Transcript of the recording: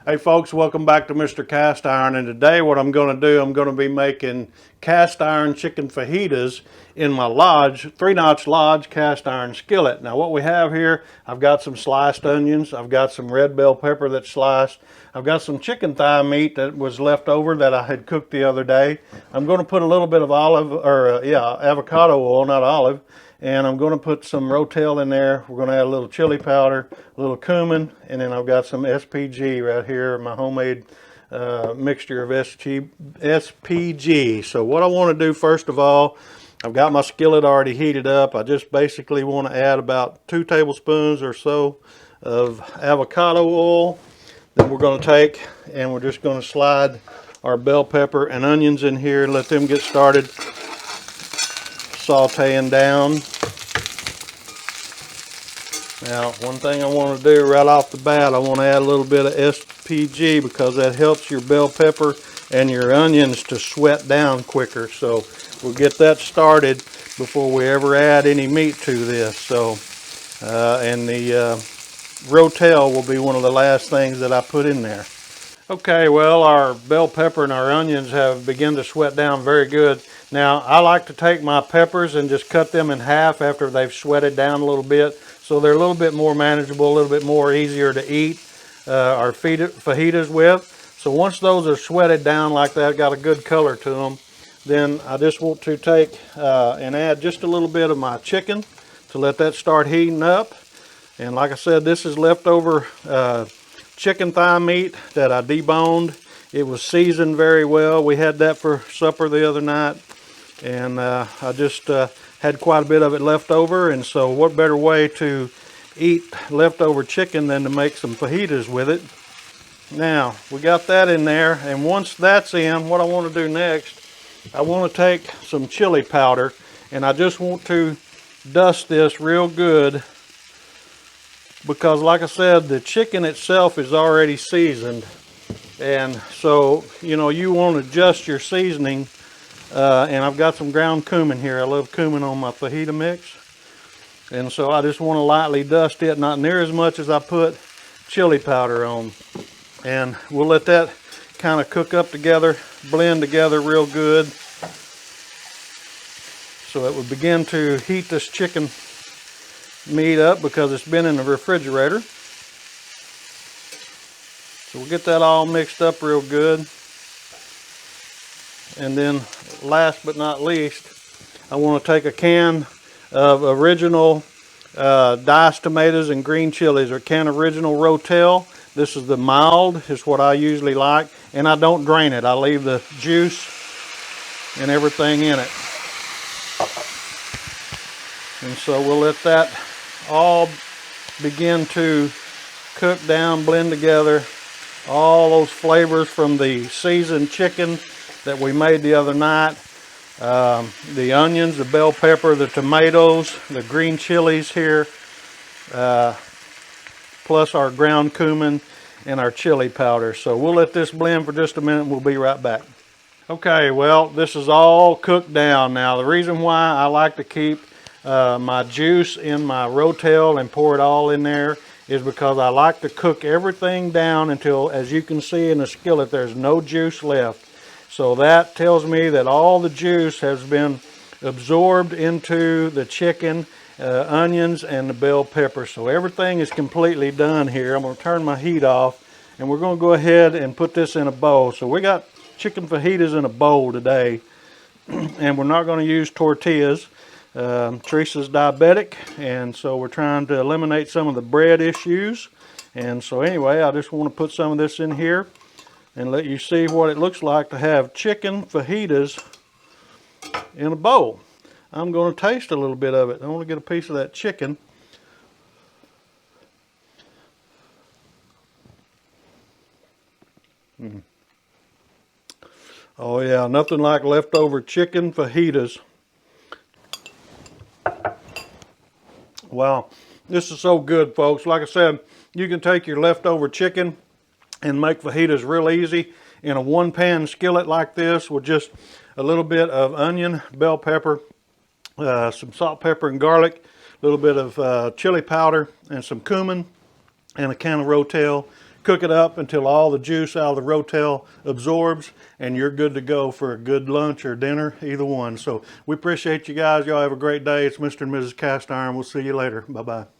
Hey folks, welcome back to Mr. Cast Iron, and today what I'm going to do, I'm going to be making cast iron chicken fajitas in my Lodge, 3-notch Lodge cast iron skillet. Now what we have here, I've got some sliced onions, I've got some red bell pepper that's sliced, I've got some chicken thigh meat that was left over that I had cooked the other day. I'm going to put a little bit of avocado oil, not olive, and I'm going to put some Rotel in there. We're going to add a little chili powder, a little cumin, and then I've got some SPG right here, my homemade mixture of SPG. So what I want to do first of all, I've got my skillet already heated up. I just basically want to add about 2 tablespoons or so of avocado oil. Then we're going to take and we're just going to slide our bell pepper and onions in here and let them get started sauteing down. Now, one thing I want to do right off the bat, I want to add a little bit of SPG because that helps your bell pepper and your onions to sweat down quicker. So we'll get that started before we ever add any meat to this. So, and the Rotel will be one of the last things that I put in there. Okay, well, our bell pepper and our onions have begun to sweat down very good. Now, I like to take my peppers and just cut them in half after they've sweated down a little bit, so they're a little bit more manageable, a little bit more easier to eat our fajitas with. So once those are sweated down like that, got a good color to them, then I just want to take and add just a little bit of my chicken to let that start heating up. And like I said, this is leftover chicken thigh meat that I deboned. It was seasoned very well. We had that for supper the other night, and I just had quite a bit of it left over, and so what better way to eat leftover chicken than to make some fajitas with it. Now, we got that in there, and once that's in, what I want to do next, I want to take some chili powder, and I just want to dust this real good because, like I said, the chicken itself is already seasoned, and so you know you want to adjust your seasoning. And I've got some ground cumin here. I love cumin on my fajita mix, and so I just want to lightly dust it, not near as much as I put chili powder on, and we'll let that kind of cook up together, blend together real good, so it will begin to heat this chicken meat up because it's been in the refrigerator. So we'll get that all mixed up real good. And then last but not least, I want to take a can of original diced tomatoes and green chilies, or can original Rotel. This is the mild, is what I usually like, and I don't drain it. I leave the juice and everything in it. And so we'll let that all begin to cook down, blend together, all those flavors from the seasoned chicken that we made the other night, the onions, the bell pepper, the tomatoes, the green chilies here, plus our ground cumin and our chili powder. So we'll let this blend for just a minute and we'll be right back. Okay, well, this is all cooked down now. The reason why I like to keep my juice in my Rotel and pour it all in there is because I like to cook everything down until, as you can see in the skillet, there's no juice left. So that tells me that all the juice has been absorbed into the chicken, onions, and the bell pepper. So everything is completely done here. I'm going to turn my heat off, and we're going to go ahead and put this in a bowl. So we got chicken fajitas in a bowl today, and we're not going to use tortillas. Teresa's diabetic, and so we're trying to eliminate some of the bread issues. And so anyway, I just want to put some of this in here and let you see what it looks like to have chicken fajitas in a bowl. I'm going to taste a little bit of it. I want to get a piece of that chicken. Oh yeah, nothing like leftover chicken fajitas. Wow, this is so good, folks. Like I said, you can take your leftover chicken and make fajitas real easy in a one-pan skillet like this with just a little bit of onion, bell pepper, some salt, pepper, and garlic, a little bit of chili powder, and some cumin, and a can of Rotel. cook it up until all the juice out of the Rotel absorbs, and you're good to go for a good lunch or dinner, either one. So we appreciate you guys. Y'all have a great day. It's Mr. and Mrs. Cast Iron. We'll see you later. Bye-bye.